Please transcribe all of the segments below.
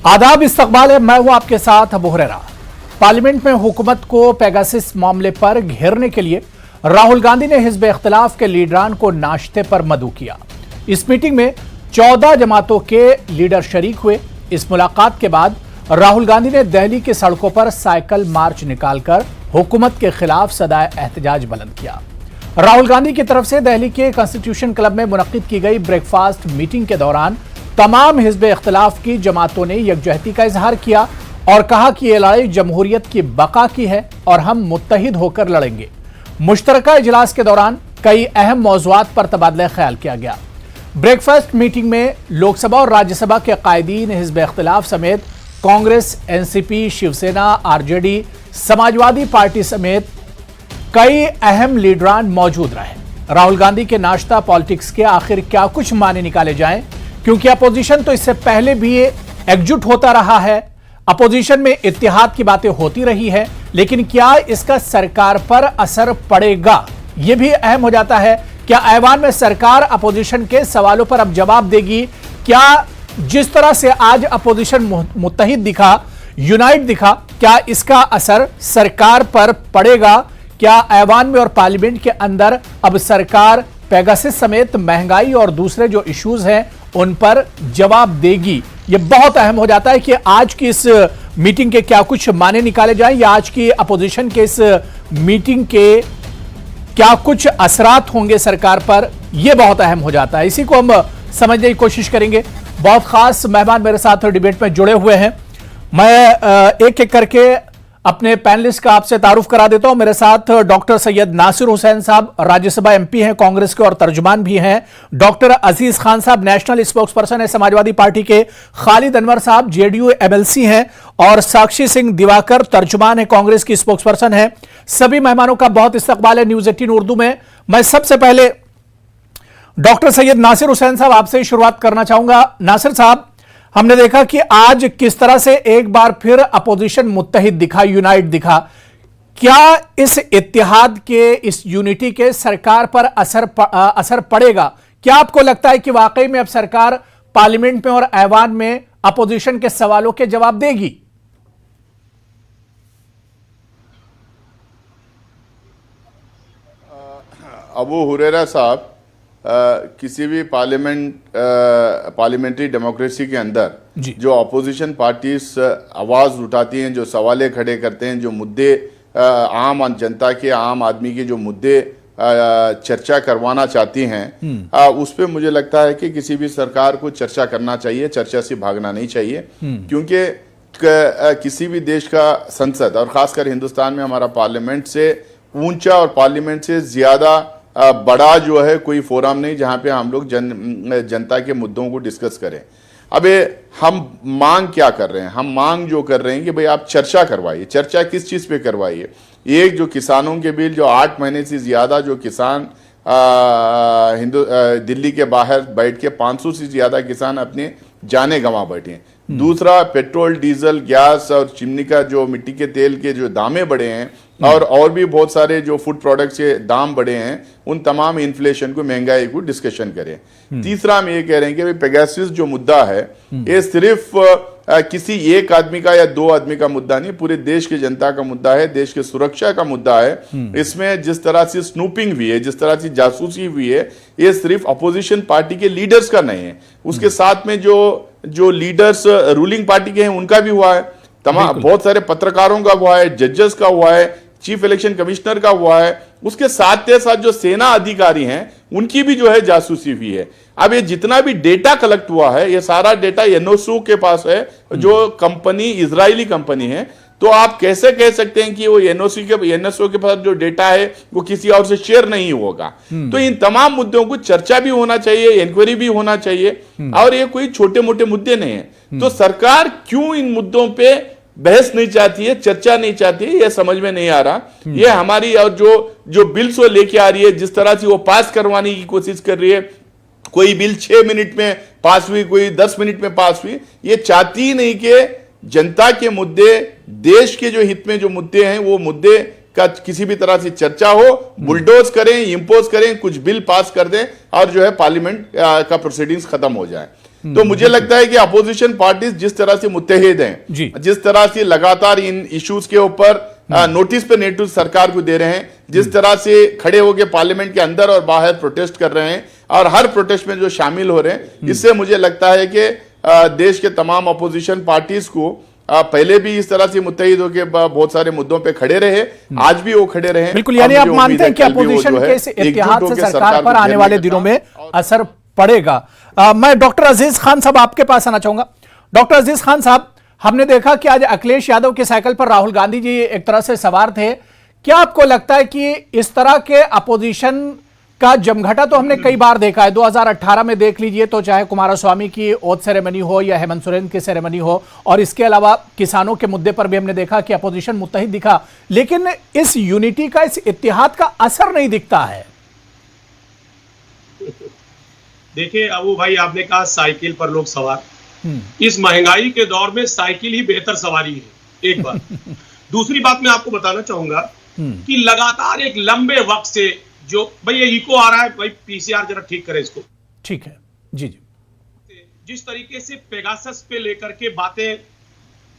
आदाब, इस्तकबाल है। मैं हूं आपके साथ अबू हुरैरा। पार्लियामेंट में हुकूमत को पेगासस मामले पर घेरने के लिए राहुल गांधी ने हिज़्ब इख्तिलाफ के लीडरान को नाश्ते पर मदऊ किया। इस मीटिंग में 14 जमातों के लीडर शरीक हुए। इस मुलाकात के बाद राहुल गांधी ने दिल्ली की सड़कों पर साइकिल मार्च निकालकर हुकूमत के खिलाफ सदाए एहतजाज बुलंद किया। राहुल गांधी की तरफ से दिल्ली के कॉन्स्टिट्यूशन क्लब में मुनक्किद की गई ब्रेकफास्ट मीटिंग के दौरान तमाम हिज़्ब इख्तिलाफ की जमातों ने यकजहती का इजहार किया और कहा कि यह लड़ाई जमहूरियत की बका की है और हम मुत्तहिद होकर लड़ेंगे। मुश्तरका इजलास के दौरान कई अहम मौज़ूआत पर तबादला ख्याल किया गया। ब्रेकफास्ट मीटिंग में लोकसभा और राज्यसभा के कायदीन, हिज़्ब इख्तिलाफ समेत कांग्रेस, एनसीपी, शिवसेना, आरजेडी, समाजवादी पार्टी समेत कई अहम लीडरान मौजूद रहे। राहुल गांधी के नाश्ता पॉलिटिक्स के आखिर क्या कुछ माने निकाले जाएं, क्योंकि अपोजिशन तो इससे पहले भी एकजुट होता रहा है, अपोजिशन में इत्तेहाद की बातें होती रही है, लेकिन क्या इसका सरकार पर असर पड़ेगा, यह भी अहम हो जाता है। क्या ऐवान में सरकार अपोजिशन के सवालों पर अब जवाब देगी? क्या जिस तरह से आज अपोजिशन मुत्तहिद दिखा, यूनाइट दिखा, क्या इसका असर सरकार पर पड़ेगा? क्या ऐवान में और पार्लियामेंट के अंदर अब सरकार पेगासस समेत महंगाई और दूसरे जो इश्यूज हैं उन पर जवाब देगी? यह बहुत अहम हो जाता है कि आज की इस मीटिंग के क्या कुछ माने निकाले जाएं या आज की अपोजिशन के इस मीटिंग के क्या कुछ असरात होंगे सरकार पर, यह बहुत अहम हो जाता है। इसी को हम समझने की कोशिश करेंगे। बहुत खास मेहमान मेरे साथ डिबेट में जुड़े हुए हैं। मैं एक एक करके अपने पैनलिस्ट का आपसे तारुफ करा देता हूं। मेरे साथ डॉक्टर सैयद नासिर हुसैन साहब, राज्यसभा एमपी हैं कांग्रेस के और तर्जुमान भी हैं। डॉक्टर अजीज खान साहब, नेशनल स्पोक्स पर्सन है समाजवादी पार्टी के। खालिद अनवर साहब, जेडीयू एमएलसी हैं। और साक्षी सिंह दिवाकर, तर्जुमान है कांग्रेस की, स्पोक्स पर्सन है। सभी मेहमानों का बहुत इस्तकबाल है न्यूज 18 उर्दू में। मैं सबसे पहले डॉक्टर सैयद नासिर हुसैन साहब आपसे ही शुरुआत करना चाहूंगा। नासिर साहब, हमने देखा कि आज किस तरह से एक बार फिर अपोजिशन मुत्तहिद दिखा, यूनाइट दिखा। क्या इस इत्तेहाद के, इस यूनिटी के सरकार पर असर पड़ेगा? क्या आपको लगता है कि वाकई में अब सरकार पार्लियामेंट में और ऐवान में अपोजिशन के सवालों के जवाब देगी? अबू हुरैरा साहब, किसी भी पार्लियामेंट्री डेमोक्रेसी के अंदर जो अपोजिशन पार्टीज आवाज़ उठाती हैं, जो सवाले खड़े करते हैं, जो मुद्दे आम जनता के, आम आदमी के जो मुद्दे चर्चा करवाना चाहती हैं, उस पर मुझे लगता है कि किसी भी सरकार को चर्चा करना चाहिए, चर्चा से भागना नहीं चाहिए। क्योंकि किसी भी देश का संसद और ख़ासकर हिंदुस्तान में हमारा पार्लियामेंट से ऊंचा और पार्लियामेंट से ज़्यादा बड़ा जो है कोई फोरम नहीं जहां पे हम लोग जनता के मुद्दों को डिस्कस करें। अबे हम मांग क्या कर रहे हैं? हम मांग जो कर रहे हैं कि भाई आप चर्चा करवाइए। चर्चा किस चीज़ पे करवाइए? एक जो किसानों के बिल, जो 8 महीने से ज़्यादा जो किसान दिल्ली के बाहर बैठ के 500 से ज़्यादा किसान अपने जाने गंवा बैठे हैं। दूसरा, पेट्रोल, डीजल, गैस और चिमनी का जो मिट्टी के तेल के जो दामे बढ़े हैं और भी बहुत सारे जो फूड प्रोडक्ट्स के दाम बढ़े हैं, उन तमाम इन्फ्लेशन को, महंगाई को डिस्कशन करें। तीसरा, हम ये कह रहे हैं कि पेगासस जो मुद्दा है, ये सिर्फ किसी एक आदमी का या 2 आदमी का मुद्दा नहीं, पूरे देश की जनता का मुद्दा है, देश की सुरक्षा का मुद्दा है। इसमें जिस तरह से स्नूपिंग हुई है, जिस तरह से जासूसी हुई है, ये सिर्फ अपोजिशन पार्टी के लीडर्स का नहीं है, उसके साथ में जो लीडर्स रूलिंग पार्टी के हैं उनका भी हुआ है, तमाम बहुत सारे पत्रकारों का हुआ है, जजेस का हुआ है, चीफ इलेक्शन कमिश्नर का हुआ है, उसके साथ जो सेना अधिकारी हैं उनकी भी जो है जासूसी हुई है। अब ये जितना भी डेटा कलेक्ट हुआ है, ये सारा डेटा एनओसू के पास है, जो कंपनी इजरायली कंपनी है। तो आप कैसे कह सकते हैं कि वो एनओसू के पास जो डेटा है वो किसी और से शेयर नहीं होगा? तो इन तमाम मुद्दों को चर्चा भी होना चाहिए, इंक्वायरी भी होना चाहिए, और ये कोई छोटे मोटे मुद्दे नहीं है। तो सरकार क्यों इन मुद्दों पे बहस नहीं चाहती है, चर्चा नहीं चाहती है, यह समझ में नहीं आ रहा। ये हमारी और जो बिल्स वो लेके आ रही है, जिस तरह से वो पास करवाने की कोशिश कर रही है, कोई बिल 6 मिनट में पास हुई, कोई 10 मिनट में पास हुई, ये चाहती ही नहीं कि जनता के मुद्दे, देश के जो हित में जो मुद्दे हैं, वो मुद्दे का किसी भी तरह से चर्चा हो, बुलडोज करें, इंपोज करें, कुछ बिल पास कर दें और जो है पार्लियामेंट का प्रोसीडिंग्स खत्म हो जाए। तो मुझे लगता है कि अपोजिशन पार्टीज जिस तरह से मुत्तहिद हैं, जिस तरह से लगातार इन इश्यूज के ऊपर नोटिस पे नोटिस सरकार को दे रहे हैं, जिस तरह से खड़े होकर पार्लियामेंट के अंदर और बाहर प्रोटेस्ट कर रहे हैं और हर प्रोटेस्ट में जो शामिल हो रहे हैं, इससे मुझे लगता है कि देश के तमाम अपोजिशन पार्टीज को पहले भी इस तरह से मुत्तहिद होकर बहुत सारे मुद्दों पे खड़े रहे, आज भी वो खड़े रहे। बिल्कुल, यानी आप मानते हैं कि अपोजिशन के इस इत्तेहाद से सरकार पर आने वाले दिनों में असर पड़ेगा। मैं डॉक्टर अजीज खान साहब आपके पास आना चाहूंगा। डॉक्टर अजीज खान साहब, हमने देखा कि आज अखिलेश यादव के साइकिल पर राहुल गांधी जी एक तरह से सवार थे। क्या आपको लगता है कि इस तरह के अपोजिशन का जमघटा तो हमने कई बार देखा है, 2018 में देख लीजिए, तो चाहे कुमारस्वामी की ओथ सेरेमनी हो या हेमंत सोरेन की सेरेमनी हो, और इसके अलावा किसानों के मुद्दे पर भी हमने देखा कि अपोजिशन मुत्तहिद दिखा, लेकिन इस यूनिटी का, इस इत्तेहाद का असर नहीं दिखता है। देखिए अबू भाई, आपने कहा साइकिल पर लोग सवार, इस महंगाई के दौर में साइकिल ही बेहतर सवारी है, एक बात। दूसरी बात मैं आपको बताना चाहूंगा कि लगातार एक लंबे वक्त से जो भाई ये इको आ रहा है, भाई पीसीआर जरा ठीक करे इसको। ठीक है जी जी। जिस तरीके से पेगासस पे लेकर के बातें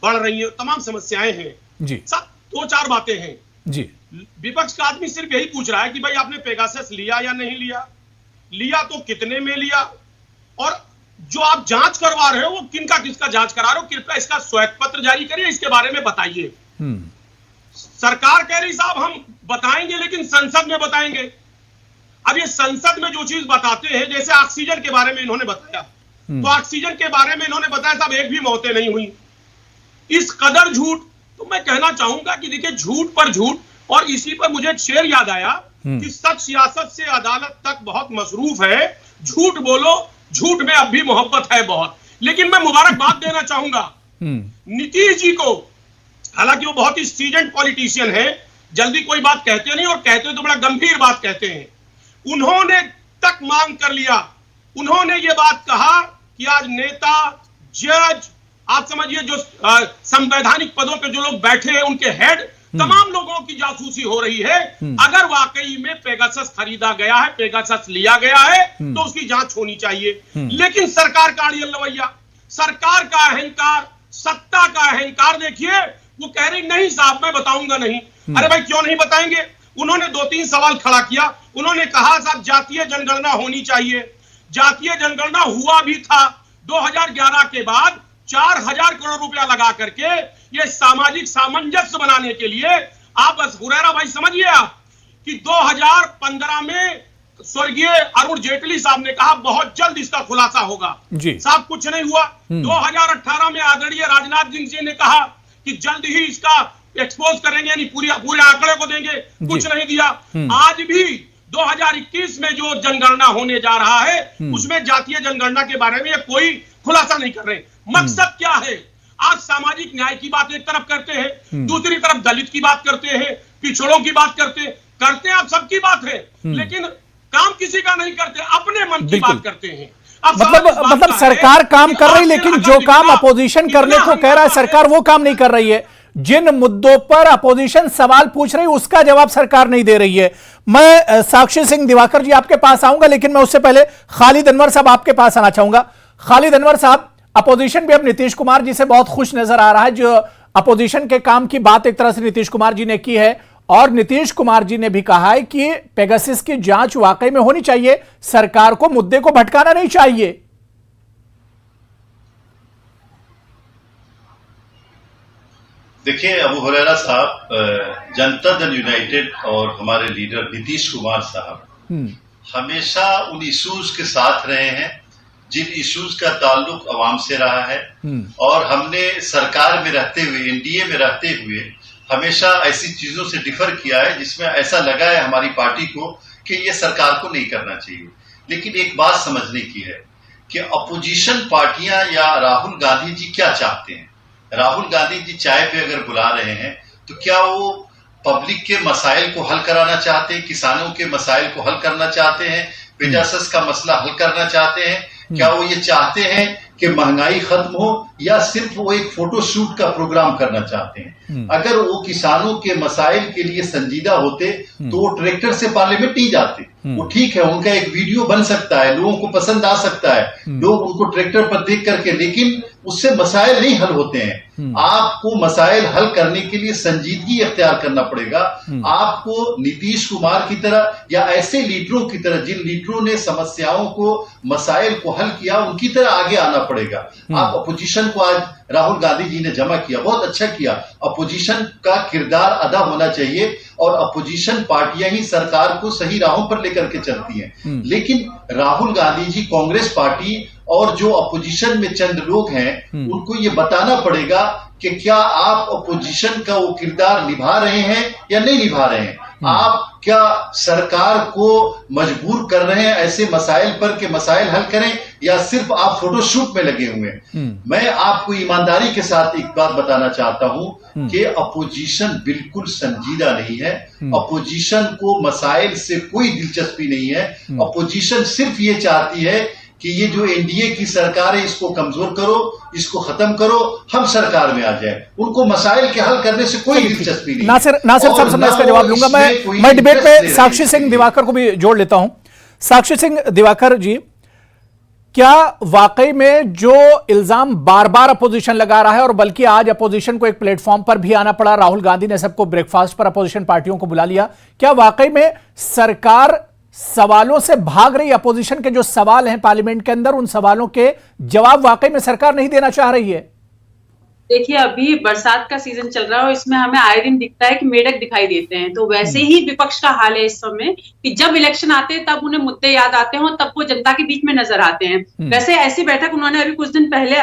बढ़ रही हैं, तमाम समस्याएं हैं जी, सब 2-4 बातें हैं जी। विपक्ष का आदमी सिर्फ यही पूछ रहा है कि भाई आपने पेगासस लिया या नहीं लिया, लिया तो कितने में लिया, और जो आप जांच करवा रहे हो वो किसका जांच करा रहे हो, कृपया इसका श्वेत पत्र जारी करिए, इसके बारे में बताइए। सरकार कह रही साहब हम बताएंगे लेकिन संसद में बताएंगे। अब ये संसद में जो चीज बताते हैं, जैसे ऑक्सीजन के बारे में इन्होंने बताया, तो ऑक्सीजन के बारे में इन्होंने बताया साहब एक भी मौतें नहीं हुई। इस कदर झूठ, तो मैं कहना चाहूंगा कि देखिए झूठ पर झूठ, और इसी पर मुझे एक शेर याद आया कि सच सियासत से अदालत तक बहुत मसरूफ है, झूठ बोलो झूठ में अब भी मोहब्बत है बहुत। लेकिन मैं मुबारकबाद देना चाहूंगा नीतीश जी को, हालांकि वो बहुत ही सीजन्ड पॉलिटिशियन है, जल्दी कोई बात कहते नहीं, और कहते तो बड़ा गंभीर बात कहते हैं। उन्होंने तक मांग कर लिया, उन्होंने ये बात कहा कि आज नेता, जज, आप समझिए जो संवैधानिक पदों पे जो लोग बैठे हैं उनके हेड, तमाम लोगों की जासूसी हो रही है। अगर वाकई में पेगासस खरीदा गया है, पेगासस लिया गया है, तो उसकी जांच होनी चाहिए। लेकिन सरकार का अड़ियल रवैया, सरकार का अहंकार, सत्ता का अहंकार देखिए, वो कह रही नहीं साहब मैं बताऊंगा नहीं। अरे भाई क्यों नहीं बताएंगे? उन्होंने 2-3 सवाल खड़ा किया। उन्होंने कहा साहब जातीय जनगणना होनी चाहिए, जातीय जनगणना हुआ भी था 2011 के बाद 4000 करोड़ रुपया लगा करके, ये सामाजिक सामंजस्य बनाने के लिए। आप बस हुरैरा भाई समझिए आप कि 2015 में स्वर्गीय अरुण जेटली साहब ने कहा बहुत जल्द इसका खुलासा होगा जी। साहब कुछ नहीं हुआ। 2018 में आदरणीय राजनाथ सिंह जी ने कहा कि जल्द ही इसका एक्सपोज करेंगे, यानी पूरे आंकड़े को देंगे, कुछ नहीं दिया। आज भी 2021 में जो जनगणना होने जा रहा है उसमें जातीय जनगणना के बारे में कोई खुलासा नहीं कर रहे। मकसद क्या है? आज सामाजिक न्याय की बात एक तरफ करते हैं, दूसरी तरफ दलित की बात करते हैं, पिछड़ों की बात करते हैं, आप सबकी बात है, लेकिन काम किसी का नहीं करते, अपने मन की बात करते हैं। मतलब सरकार काम कर रही, लेकिन जो काम अपोजिशन करने को कह रहा है सरकार वो काम नहीं कर रही है। जिन मुद्दों पर अपोजिशन सवाल पूछ रही है उसका जवाब सरकार नहीं दे रही है। मैं साक्षी सिंह दिवाकर जी आपके पास आऊंगा, लेकिन मैं उससे पहले खालिद अनवर साहब आपके पास आना चाहूंगा। खालिद अनवर साहब, अपोजिशन भी अब नीतीश कुमार जी से बहुत खुश नजर आ रहा है। जो अपोजिशन के काम की बात एक तरह से नीतीश कुमार जी ने की है, और नीतीश कुमार जी ने भी कहा है कि पेगासस की जांच वाकई में होनी चाहिए, सरकार को मुद्दे को भटकाना नहीं चाहिए। देखिए अबू हुरैरा साहब, जनता दल यूनाइटेड और हमारे लीडर नीतीश कुमार साहब हमेशा उन इश्यूज के साथ रहे हैं जिन इश्यूज का ताल्लुक अवाम से रहा है, और हमने सरकार में रहते हुए, एनडीए में रहते हुए हमेशा ऐसी चीजों से डिफर किया है जिसमें ऐसा लगा है हमारी पार्टी को कि ये सरकार को नहीं करना चाहिए। लेकिन एक बात समझने की है कि अपोजिशन पार्टियां या राहुल गांधी जी क्या चाहते हैं। राहुल गांधी जी चाय पे अगर बुला रहे हैं तो क्या वो पब्लिक के मसाइल को हल कराना चाहते हैं, किसानों के मसाइल को हल करना चाहते हैं, पेगासस का मसला हल करना चाहते हैं? क्या वो ये चाहते हैं कि महंगाई खत्म हो या सिर्फ वो एक फोटो शूट का प्रोग्राम करना चाहते हैं। अगर वो किसानों के मसाइल के लिए संजीदा होते तो वो ट्रैक्टर से पार्लियामेंट नहीं जाते। वो ठीक है, उनका एक वीडियो बन सकता है, लोगों को पसंद आ सकता है, लोग उनको ट्रैक्टर पर देख करके, लेकिन उससे मसाइल नहीं हल होते हैं। आपको मसाइल हल करने के लिए संजीदगी इख्तियार करना पड़ेगा। आपको नीतीश कुमार की तरह या ऐसे लीडरों की तरह जिन लीडरों ने समस्याओं को, मसाइल को हल किया, उनकी तरह आगे आना पड़ेगा। आप अपोजिशन को, आज राहुल गांधी जी ने जमा किया, बहुत अच्छा किया। अपोजिशन का किरदार अदा होना चाहिए और अपोजिशन पार्टियां ही सरकार को सही राहों पर लेकर के चलती हैं। लेकिन राहुल गांधी जी, कांग्रेस पार्टी और जो अपोजिशन में चंद लोग हैं, उनको ये बताना पड़ेगा कि क्या आप अपोजिशन का वो किरदार निभा रहे हैं या नहीं निभा रहे हैं। आप क्या सरकार को मजबूर कर रहे हैं ऐसे मसाइल पर कि मसाइल हल करें, या सिर्फ आप फोटोशूट में लगे हुए हैं। मैं आपको ईमानदारी के साथ एक बात बताना चाहता हूं कि अपोजिशन बिल्कुल संजीदा नहीं है। अपोजिशन को मसाइल से कोई दिलचस्पी नहीं है। अपोजिशन सिर्फ ये चाहती है कि ये जो एनडीए की सरकार है, इसको कमजोर करो, इसको खत्म करो, हम सरकार में आ जाए। उनको मसाइल के हल करने से कोई दिलचस्पी नहीं। नासिर साहब से मैं इसका जवाब लूंगा। मैं डिबेट में साक्षी सिंह दिवाकर को भी जोड़ लेता हूं। साक्षी सिंह दिवाकर जी, क्या वाकई में जो इल्जाम बार बार अपोजिशन लगा रहा है, और बल्कि आज अपोजिशन को एक प्लेटफॉर्म पर भी आना पड़ा, राहुल गांधी ने सबको ब्रेकफास्ट पर अपोजिशन पार्टियों को बुला लिया, क्या वाकई में सरकार सवालों से भाग रही? अपोजिशन के जो सवाल हैं पार्लियामेंट के अंदर, उन सवालों के जवाब वाकई में सरकार नहीं देना चाह रही है? देखिए, अभी बरसात का सीजन चल रहा है और इसमें हमें आए दिन दिखता है कि मेढक दिखाई देते हैं। तो वैसे ही विपक्ष का हाल है इस समय कि जब इलेक्शन आते हैं तब उन्हें मुद्दे याद आते हैं और तब वो जनता के बीच में नजर आते हैं। वैसे ऐसी बैठक उन्होंने अभी कुछ दिन पहले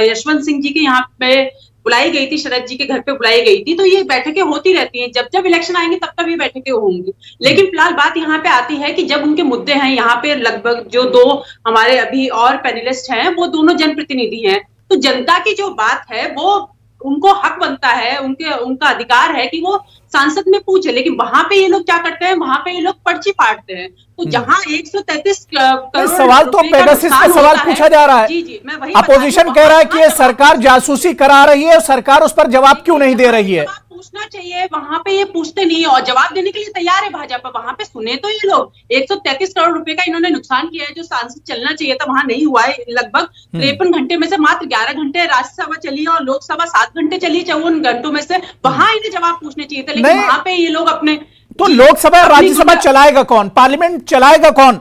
यशवंत सिंह जी के यहाँ पे बुलाई गई थी, शरद जी के घर पे बुलाई गई थी। तो ये बैठकें होती रहती हैं, जब जब इलेक्शन आएंगे तब तब ये बैठकें होंगी। लेकिन फिलहाल बात यहाँ पे आती है कि जब उनके मुद्दे हैं, यहाँ पे लगभग जो दो हमारे अभी और पैनलिस्ट हैं, वो दोनों जनप्रतिनिधि हैं। तो जनता की जो बात है वो उनको हक बनता है, उनका अधिकार है कि वो सांसद में पूछे। लेकिन वहां पे ये लोग क्या करते हैं, वहां पे ये लोग पर्ची फाड़ते हैं। तो जहां 133 करोड़ सवाल तो पेगासिस का सवाल पूछा जा रहा है। जी, मैं वही अपोजिशन कह रहा है कि ये सरकार जासूसी करा रही है और सरकार उस पर जवाब क्यों नहीं दे रही है? पूछना चाहिए, वहां पे ये पूछते नहीं और जवाब देने के लिए तैयार है भाजपा। वहां पे सुने तो ये लोग 133 करोड़ रुपए का इन्होंने नुकसान किया है, जो सांसद चलना चाहिए था वहां नहीं हुआ है। लगभग 53 घंटे में से मात्र 11 घंटे राज्यसभा चली और लोकसभा 7 घंटे चली, 54 घंटों में से वहां इन्हें जवाब पूछने चाहिए था। लेकिन वहां पे ये लोग अपने, तो लोकसभा और राज्यसभा चलाएगा कौन? पार्लियामेंट चलाएगा कौन?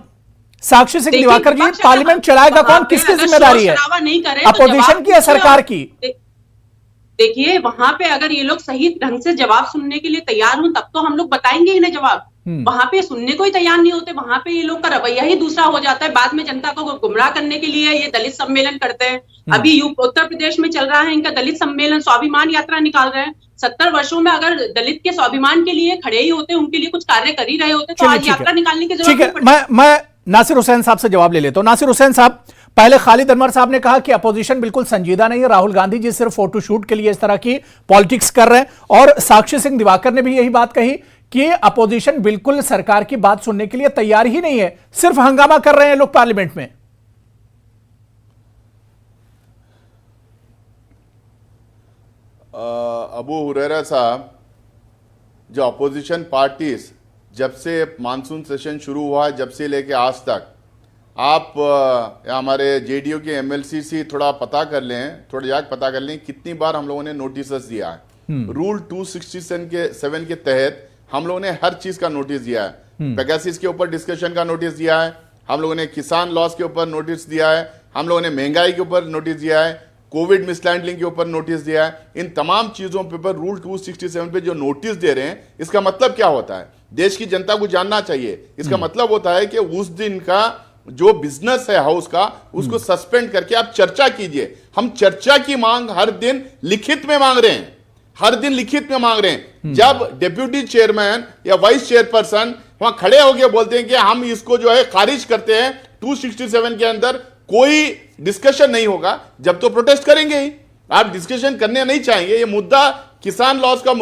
साक्षी सिंह दिवाकर जी, पार्लियामेंट चलाएगा कौन? किसकी जिम्मेदारी है? अपोजिशन की या सरकार की? देखिए, वहां पे अगर ये लोग सही ढंग से जवाब सुनने के लिए तैयार हों तब तो हम लोग बताएंगे इन्हें जवाब। वहां पे सुनने को ही तैयार नहीं होते, वहां पे ये लोग का रवैया ही दूसरा हो जाता है। बाद में जनता को गुमराह करने के लिए ये दलित सम्मेलन करते हैं। अभी उत्तर प्रदेश में चल रहा है इनका दलित सम्मेलन, स्वाभिमान यात्रा निकाल रहे हैं। 70 वर्षों में अगर दलित के स्वाभिमान के लिए खड़े ही होते, उनके लिए कुछ कार्य कर ही रहे होते, तो आज यात्रा निकालने की जरूरत नहीं। मैं नासिर हुसैन साहब से जवाब ले लेता हूं। नासिर हुसैन साहब, पहले खालिद अनवर साहब ने कहा कि अपोजिशन बिल्कुल संजीदा नहीं है, राहुल गांधी जी सिर्फ फोटोशूट के लिए इस तरह की पॉलिटिक्स कर रहे हैं, और साक्षी सिंह दिवाकर ने भी यही बात कही कि अपोजिशन बिल्कुल सरकार की बात सुनने के लिए तैयार ही नहीं है, सिर्फ हंगामा कर रहे हैं लोग पार्लियामेंट में। अबू हुरैरा साहब, जो अपोजिशन पार्टीज जब से मानसून सेशन शुरू हुआ है, जब से लेके आज तक, आप हमारे जेडीयू के एमएलसी से थोड़ा पता कर लें, थोड़ा जाके पता कर लें कितनी बार हम लोगों ने नोटिस दिया है। रूल 267 के तहत हम लोगों ने हर चीज का नोटिस दिया है। पेगासिस के ऊपर डिस्कशन का नोटिस दिया है, हम लोगों ने किसान लॉस के ऊपर नोटिस दिया है, हम लोगों ने महंगाई के ऊपर नोटिस दिया है, कोविड मिसलैंडलिंग के ऊपर नोटिस दिया है। इन तमाम चीजों पे पर रूल 267 पे जो नोटिस दे रहे हैं, इसका मतलब क्या होता है? देश की जनता को जानना चाहिए। इसका मतलब होता है कि उस दिन का जो बिजनेस है हाउस का, उसको सस्पेंड करके आप चर्चा कीजिए। हम चर्चा की मांग हर दिन लिखित में मांग रहे हैं, हर दिन लिखित में मांग रहे हैं। जब डिप्यूटी चेयरमैन या वाइस चेयरपर्सन वहां खड़े होकर बोलते हैं कि हम इसको जो है खारिज करते हैं, 267 के अंदर कोई डिस्कशन नहीं होगा, जब तो प्रोटेस्ट करेंगे ही। आप डिस्कशन करने नहीं चाहेंगे। ये मुद्दा किसान लॉस का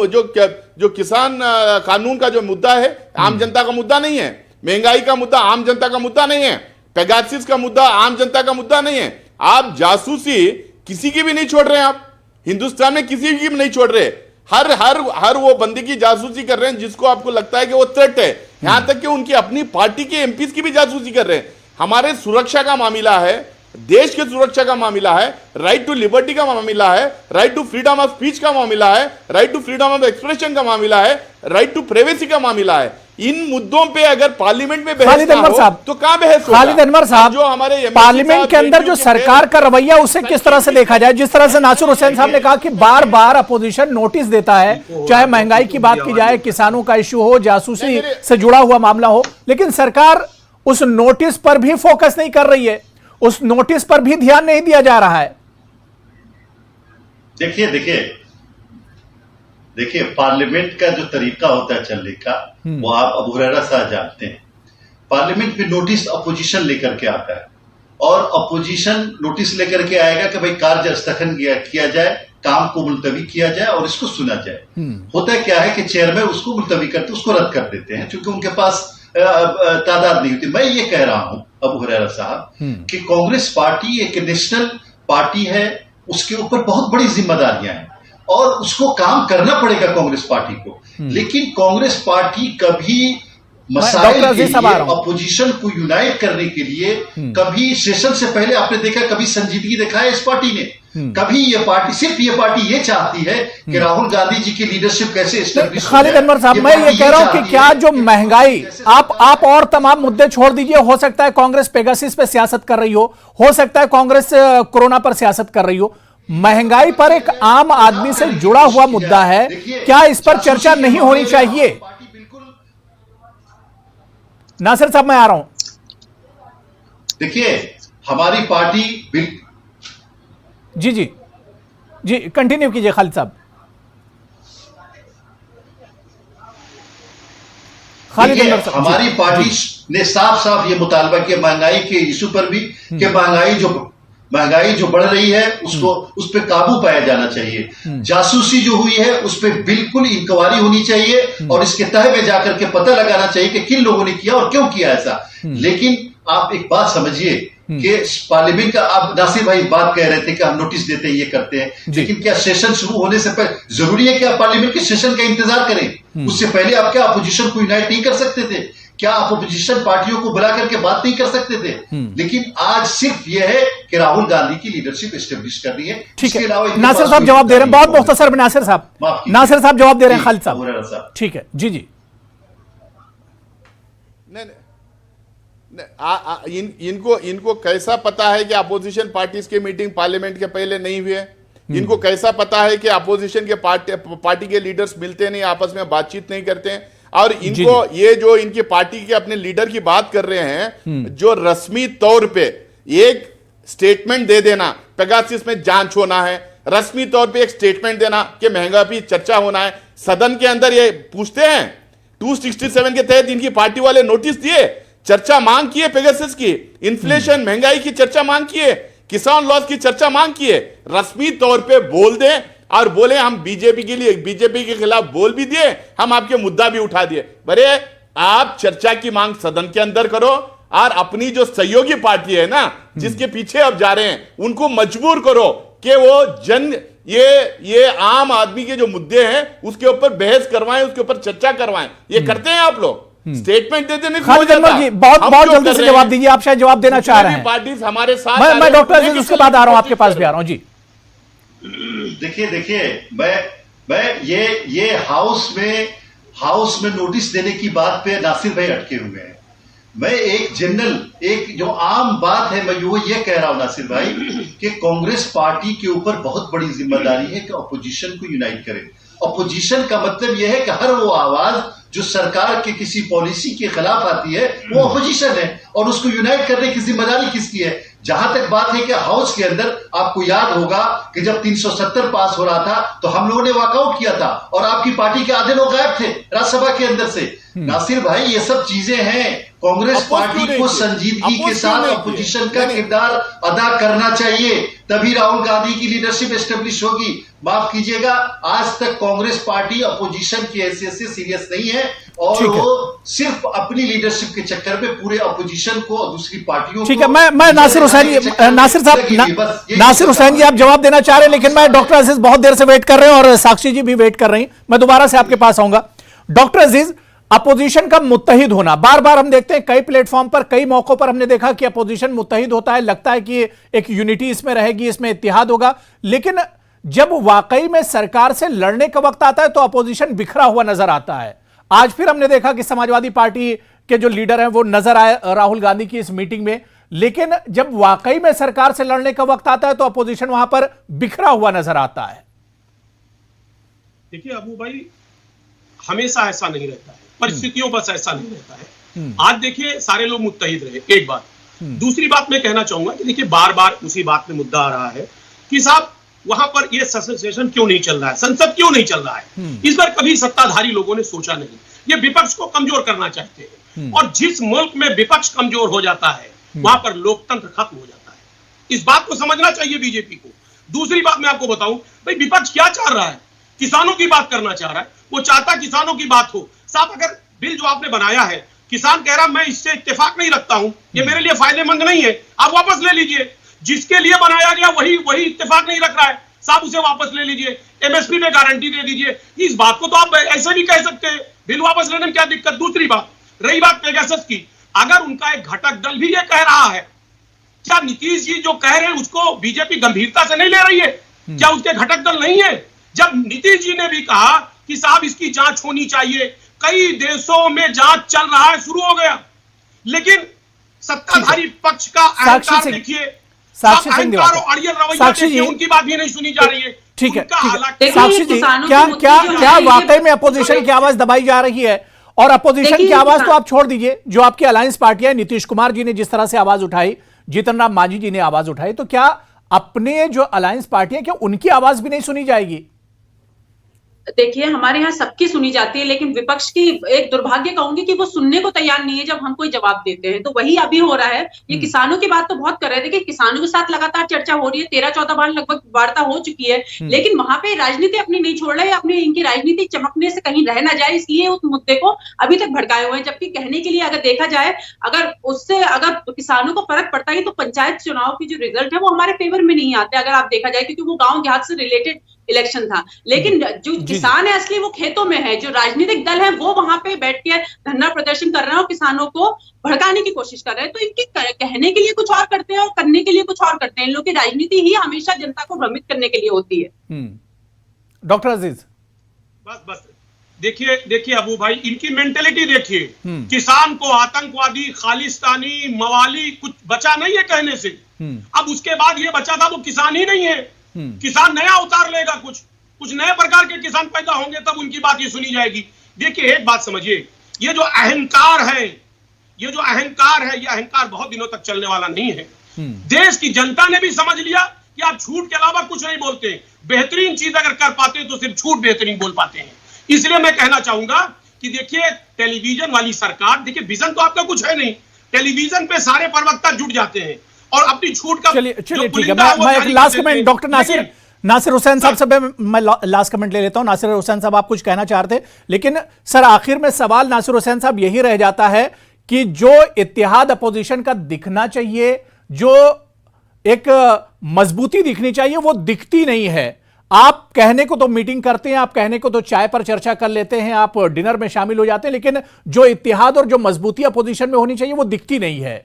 जो किसान कानून का जो मुद्दा है, आम जनता का मुद्दा नहीं है। महंगाई का मुद्दा आम जनता का मुद्दा नहीं है। पेगासिस का मुद्दा आम जनता का मुद्दा नहीं है। आप जासूसी किसी की भी नहीं छोड़ रहे हैं, आप हिंदुस्तान में किसी की भी नहीं छोड़ रहे। हर वो बंदी की जासूसी कर रहे हैं जिसको आपको लगता है कि वो थ्रेट है। यहां तक कि उनकी अपनी पार्टी के एमपीज की भी जासूसी कर रहे हैं। हमारे सुरक्षा का मामला है, देश के सुरक्षा का मामला है, राइट टू लिबर्टी का मामला है, right to freedom of speech का मामला है, right to freedom of expression का मामला है, राइट टू प्राइवेसी का मामला है। इन मुद्दों पे अगर पार्लियामेंट में बहस ना हो तो कहां बहस होगा? खालिद अनवर साहब, जो हमारे पार्लियामेंट के अंदर जो सरकार का रवैया उसे किस तरह से देखा जाए? जिस तरह से नासिर हुसैन साहब ने कहा कि बार बार अपोजिशन नोटिस देता है, चाहे महंगाई की बात की जाए, किसानों का इश्यू हो, जासूसी से जुड़ा हुआ मामला हो, लेकिन सरकार उस नोटिस पर भी फोकस नहीं कर रही है, उस नोटिस पर भी ध्यान नहीं दिया जा रहा है। देखिए पार्लियामेंट का जो तरीका होता है चलने का, वो आप अबू हुरैरा साहब जानते हैं। पार्लियामेंट में नोटिस अपोजिशन लेकर के आता है और अपोजिशन नोटिस लेकर के आएगा कि भाई कार्य स्थगन किया जाए, काम को मुलतवी किया जाए और इसको सुना जाए। होता क्या है कि चेयरमैन उसको मुलतवी करते, उसको रद्द कर देते हैं, क्योंकि उनके पास तादाद नहीं होती। मैं ये कह रहा हूं अबू हुरैरा साहब कि कांग्रेस पार्टी एक नेशनल पार्टी है, उसके ऊपर बहुत बड़ी जिम्मेदारियां हैं और उसको काम करना पड़ेगा कांग्रेस पार्टी को। लेकिन कांग्रेस पार्टी कभी मसाइल के लिए, अपोजिशन को यूनाइट करने के लिए, कभी सेशन से पहले आपने देखा कभी संजीदगी दिखाया इस पार्टी ने। कभी ये पार्टी ये चाहती है कि राहुल गांधी जी की लीडरशिप कैसे एस्टेब्लिश। खालिद अनवर साहब, मैं ये कह रहा हूं कि क्या जो महंगाई, आप और तमाम मुद्दे छोड़ दीजिए, हो सकता है कांग्रेस पेगासिस पे सियासत कर रही हो सकता है कांग्रेस कोरोना पर सियासत कर रही हो, महंगाई पर एक आम आदमी से जुड़ा हुआ मुद्दा है, क्या इस पर चर्चा नहीं होनी चाहिए? नासिर साहब, मैं आ रहा हूं। देखिए हमारी पार्टी जी कंटिन्यू कीजिए खालिद साहब। हमारी पार्टी ने साफ ये मुतालबा किया महंगाई के इशू पर भी कि महंगाई जो बढ़ रही है उसको उस पर काबू पाया जाना चाहिए। जासूसी जो हुई है उस पर बिल्कुल इंक्वायरी होनी चाहिए और इसके तह में जाकर के पता लगाना चाहिए कि किन लोगों ने किया और क्यों किया ऐसा। लेकिन आप एक बात समझिए कि पार्लियामेंट का, आप नासिर भाई बात कह रहे थे कि हम नोटिस देते हैं, ये करते हैं, लेकिन क्या सेशन शुरू होने से पहले जरूरी है कि आप पार्लियामेंट के सेशन का इंतजार करें? उससे पहले आप क्या अपोजिशन को यूनाइट नहीं कर सकते थे? क्या आप अपोजिशन पार्टियों को बुला करके बात नहीं कर सकते थे? लेकिन आज सिर्फ यह है कि राहुल गांधी की लीडरशिप एस्टेब्लिश करनी है। ठीक है, नासिर साहब जवाब दे रहे हैं, बहुत मुख्तसर में नासिर साहब जवाब दे रहे हैं खालिद साहब। ठीक है, जी इनको कैसा पता है कि अपोजिशन पार्टीज की मीटिंग पार्लियामेंट के पहले नहीं हुई है? इनको कैसा पता है कि अपोजिशन के पार्टी के लीडर्स मिलते नहीं, आपस में बातचीत नहीं करते हैं? और इनको ये जो इनकी पार्टी के अपने लीडर की बात कर रहे हैं, जो रस्मी तौर पे एक स्टेटमेंट दे देना पेगासिस में जांच होना है, रस्मी तौर पे एक स्टेटमेंट देना कि महंगाई पे चर्चा होना है, सदन के अंदर ये पूछते हैं 267 के तहत इनकी पार्टी वाले नोटिस दिए, चर्चा मांग की है पेगासिस की, इन्फ्लेशन महंगाई की चर्चा मांग की है, किसान लॉस की चर्चा मांग की है, रस्मी तौर पे बोल दें और बोले हम बीजेपी के खिलाफ बोल भी दिए, हम आपके मुद्दा भी उठा दिए। बरे आप चर्चा की मांग सदन के अंदर करो और अपनी जो सहयोगी पार्टी है ना, जिसके पीछे अब जा रहे हैं, उनको मजबूर करो कि वो ये आम आदमी के जो मुद्दे हैं उसके ऊपर बहस करवाएं, उसके ऊपर चर्चा करवाएं। ये करते हैं आप लोग? स्टेटमेंट दे देने खालिद अनवर जी, बहुत जल्दी से जवाब दीजिए, आप शायद जवाब देना चाह रहे हैं। पार्टीज हमारे साथ, मैं डॉक्टर अजीज उसके बाद आ रहा हूं, आपके पास भी आ रहा हूं जी। देखिए मैं ये हाउस में नोटिस देने की बात पे नासिर भाई अटके हुए हैं। मैं एक जो आम बात है, मैं ये कह रहा हूं नासिर भाई कि कांग्रेस पार्टी के ऊपर बहुत बड़ी जिम्मेदारी है कि अपोजिशन को यूनाइट करे। अपोजिशन का मतलब यह है कि हर वो आवाज जो सरकार के किसी पॉलिसी के खिलाफ आती है वो अपोजिशन है और उसको यूनाइट करने की जिम्मेदारी किसकी है? जहां तक बात है कि हाउस के अंदर आपको याद होगा कि जब 370 पास हो रहा था तो हम लोगों ने वॉकआउट किया था और आपकी पार्टी के आधे लोग गायब थे राज्यसभा के अंदर से। नासिर भाई, ये सब चीजें हैं। कांग्रेस पार्टी को संजीदगी के साथ अपोजिशन का किरदार अदा करना चाहिए, तभी राहुल गांधी की लीडरशिप एस्टेब्लिश होगी। माफ कीजिएगा, आज तक कांग्रेस पार्टी अपोजिशन की हैसियत से सीरियस नहीं है और वो सिर्फ अपनी लीडरशिप के चक्कर में पूरे अपोजिशन को और दूसरी पार्टियों ठीक है। मैं नासिर हुसैन जी आप जवाब देना चाह रहे हैं, लेकिन मैं डॉक्टर अजीज बहुत देर से वेट कर रहे हैं और साक्षी जी भी वेट कर रही। मैं दोबारा से आपके पास आऊंगा। डॉक्टर अजीज, अपोजिशन का मुत्तहिद होना, बार बार हम देखते हैं कई प्लेटफॉर्म पर, कई मौकों पर हमने देखा कि अपोजिशन मुत्तहिद होता है, लगता है कि एक यूनिटी इसमें रहेगी, इसमें इत्तिहाद होगा, लेकिन जब वाकई में सरकार से लड़ने का वक्त आता है तो अपोजिशन बिखरा हुआ नजर आता है। आज फिर हमने देखा कि समाजवादी पार्टी के जो लीडर हैं वो नजर आए राहुल गांधी की इस मीटिंग में, लेकिन जब वाकई में सरकार से लड़ने का वक्त आता है तो अपोजिशन वहां पर बिखरा हुआ नजर आता है। देखिए अबू भाई, हमेशा ऐसा नहीं रहता है, परिस्थितियों बस ऐसा नहीं रहता है। आज देखिए सारे लोग मुत्तहिद रहे, एक बात। दूसरी बात मैं कहना चाहूंगा कि देखिए बार बार उसी बात में मुद्दा आ रहा है कि साहब वहां पर ये सेशन क्यों नहीं चल रहा है, संसद क्यों नहीं चल रहा है। इस बार कभी सत्ताधारी लोगों ने सोचा नहीं, ये विपक्ष को कमजोर करना चाहते हैं, और जिस मुल्क में विपक्ष कमजोर हो जाता है वहां पर लोकतंत्र खत्म हो जाता है। इस बात को समझना चाहिए बीजेपी को। दूसरी बात मैं आपको बताऊं, भाई विपक्ष क्या चाह रहा है, किसानों की बात करना चाह रहा है, वो चाहता किसानों की बात हो। साहब अगर बिल जो आपने बनाया है, किसान कह रहा मैं इससे इत्तेफाक नहीं रखता हूं, ये मेरे लिए फायदेमंद नहीं है, आप वापस ले लीजिए। जिसके लिए बनाया गया वही इत्तेफाक नहीं रख रहा है, साहब उसे वापस ले लीजिए, एमएसपी में गारंटी दे दीजिए। इस बात को तो आप ऐसे भी कह सकते हैं, बिल वापस लेने में क्या दिक्कत। दूसरी बात, रही बात पेगासस की, अगर उनका एक घटक दल भी ये कह रहा है, क्या नीतीश जी जो कह रहे हैं उसको बीजेपी गंभीरता से नहीं ले रही है? क्या उसके घटक दल नहीं है? जब नीतीश जी ने भी कहा कि साहब इसकी जांच होनी चाहिए, कई देशों में जांच चल रहा है, शुरू हो गया, लेकिन सत्ताधारी पक्ष का अहंकार देखिए, साक्षी सिंह साक्षी जी उनकी बात भी नहीं सुनी जा रही है। ठीक है साक्षी जी, क्या वाकई में अपोजिशन की आवाज दबाई जा रही है? और अपोजिशन की आवाज तो आप छोड़ दीजिए, जो आपकी अलायंस पार्टी है, नीतीश कुमार जी ने जिस तरह से आवाज उठाई, जीतन राम मांझी जी ने आवाज उठाई, तो क्या अपने जो अलायंस पार्टी है क्या उनकी आवाज भी नहीं सुनी जाएगी? देखिए हमारे यहाँ सबकी सुनी जाती है, लेकिन विपक्ष की एक दुर्भाग्य कहूंगी कि वो सुनने को तैयार नहीं है जब हम कोई जवाब देते हैं। तो वही अभी हो रहा है। ये किसानों की बात तो बहुत कर रहे थे कि किसानों के साथ लगातार चर्चा हो रही है, 13-14 बार लगभग वार्ता हो चुकी है, लेकिन वहां पे राजनीति अपनी नहीं छोड़ रहे, अपनी इनकी राजनीति चमकने से कहीं रह ना जाए, इसलिए उस मुद्दे को अभी तक भड़काए हुए हैं। जबकि कहने के लिए अगर देखा जाए, अगर किसानों को फर्क पड़ता है तो पंचायत चुनाव की जो रिजल्ट है वो हमारे फेवर में नहीं आते, अगर आप देखा जाए, क्योंकि वो गाँव देहात से रिलेटेड इलेक्शन था। लेकिन जो किसान है असली वो खेतों में है, जो राजनीतिक दल है वो वहां पे बैठ के धरना प्रदर्शन कर रहे हैं और किसानों को भड़काने की कोशिश कर रहे हैं। तो इनके कहने के लिए कुछ और करते हैं और करने के लिए कुछ और करते हैं। इन लोगों की राजनीति ही हमेशा जनता को भ्रमित करने के लिए होती है। डॉक्टर अजीज, बस देखिए अबू भाई, इनकी मेंटेलिटी देखिए, किसान को आतंकवादी, खालिस्तानी, मवाली कुछ बचा नहीं है कहने से। अब उसके बाद ये बचा था वो किसान ही नहीं है, किसान नया अवतार लेगा, कुछ नए प्रकार के किसान पैदा होंगे, तब उनकी बात ये सुनी जाएगी। देखिए एक बात समझिए, ये जो अहंकार है, ये अहंकार बहुत दिनों तक चलने वाला नहीं है। देश की जनता ने भी समझ लिया कि आप झूठ के अलावा कुछ नहीं बोलते, बेहतरीन चीज अगर कर पाते हैं तो सिर्फ झूठ बेहतरीन बोल पाते हैं। इसलिए मैं कहना चाहूंगा कि देखिए टेलीविजन वाली सरकार, देखिए विजन तो आपका कुछ है नहीं, टेलीविजन पे सारे प्रवक्ता जुट जाते हैं और अपनी छूट का। चलिए ठीक है, मैं एक last comment doctor Nasir Hussain साहब से मैं लास्ट कमेंट ले लेता हूं। नासिर हुसैन साहब आप कुछ कहना चाहते, लेकिन सर आखिर में सवाल नासिर हुसैन साहब यही रह जाता है कि जो इत्तेहाद अपोजिशन का दिखना चाहिए, जो एक मजबूती दिखनी चाहिए, वो दिखती नहीं है। आप कहने को तो मीटिंग करते हैं, आप कहने को तो चाय पर चर्चा कर लेते हैं, आप डिनर में शामिल हो जाते हैं, लेकिन जो इत्तेहाद और जो मजबूती अपोजिशन में होनी चाहिए वो दिखती नहीं है।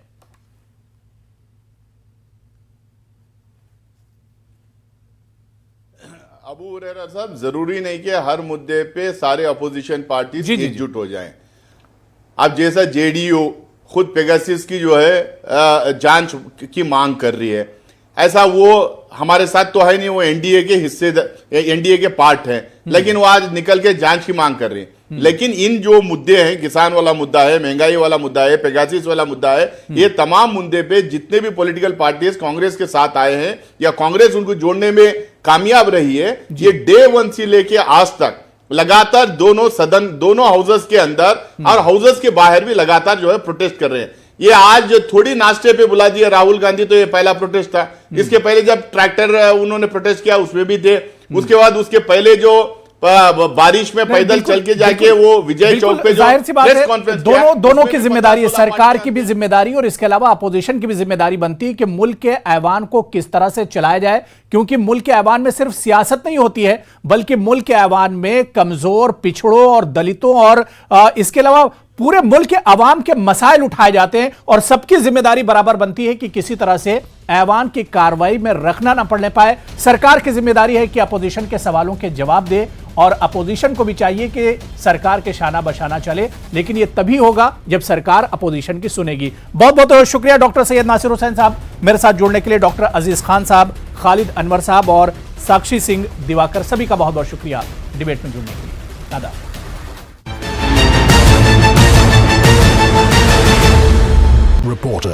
अबू हुरैरा साहब, जरूरी नहीं कि हर मुद्दे पे सारे अपोजिशन पार्टी एकजुट हो जाएं। अब जैसा जेडीयू खुद पेगासस की जो है जांच की मांग कर रही है, ऐसा वो हमारे साथ तो है नहीं, वो एनडीए के हिस्से, एनडीए के पार्ट हैं, लेकिन वो आज निकल के जांच की मांग कर रही है। लेकिन इन जो मुद्दे हैं, किसान वाला मुद्दा है, महंगाई वाला मुद्दा है, पेगासस वाला मुद्दा है, ये तमाम मुद्दे पे जितने भी पॉलिटिकल पार्टीज कांग्रेस के साथ आए हैं या कांग्रेस उनको जोड़ने में कामयाब रही है, ये डे 1 से लेके आज तक लगातार दोनों सदन, दोनों हाउसेस के अंदर और हाउसेस के बाहर भी लगातार जो है प्रोटेस्ट कर रहे हैं। ये आज थोड़ी नाश्ते पे बुला दिया राहुल गांधी, तो ये पहला प्रोटेस्ट था। इसके पहले जब ट्रैक्टर उन्होंने प्रोटेस्ट किया उसमें भी थे। उसके बाद उसके पहले जो बारिश में पैदल चल के जाके वो विजय चौक पे जो जाहिर सी बात प्रेस है, कॉन्फ्रेंस दोनों की जिम्मेदारी है, सरकार की भी जिम्मेदारी और इसके अलावा अपोजिशन की भी जिम्मेदारी बनती है कि मुल्क के ऐवान को किस तरह से चलाया जाए, क्योंकि मुल्क के ऐवान में सिर्फ सियासत नहीं होती है, बल्कि मुल्क के ऐवान में कमजोर, पिछड़ों और दलितों और इसके अलावा पूरे मुल्क के अवाम के मसाइल उठाए जाते हैं और सबकी जिम्मेदारी बराबर बनती है कि किसी तरह से ऐवान की कार्रवाई में रखना ना पड़ने पाए। सरकार की जिम्मेदारी है कि अपोजिशन के सवालों के जवाब दे और अपोजिशन को भी चाहिए कि सरकार के शाना बशाना चले, लेकिन यह तभी होगा जब सरकार अपोजिशन की सुनेगी। बहुत बहुत शुक्रिया डॉक्टर सैयद नासिर हुसैन साहब मेरे साथ जुड़ने के लिए, डॉक्टर अजीज खान साहब, खालिद अनवर साहब और साक्षी सिंह दिवाकर, सभी का बहुत बहुत शुक्रिया डिबेट में जुड़ने के लिए। आदाब। Reporter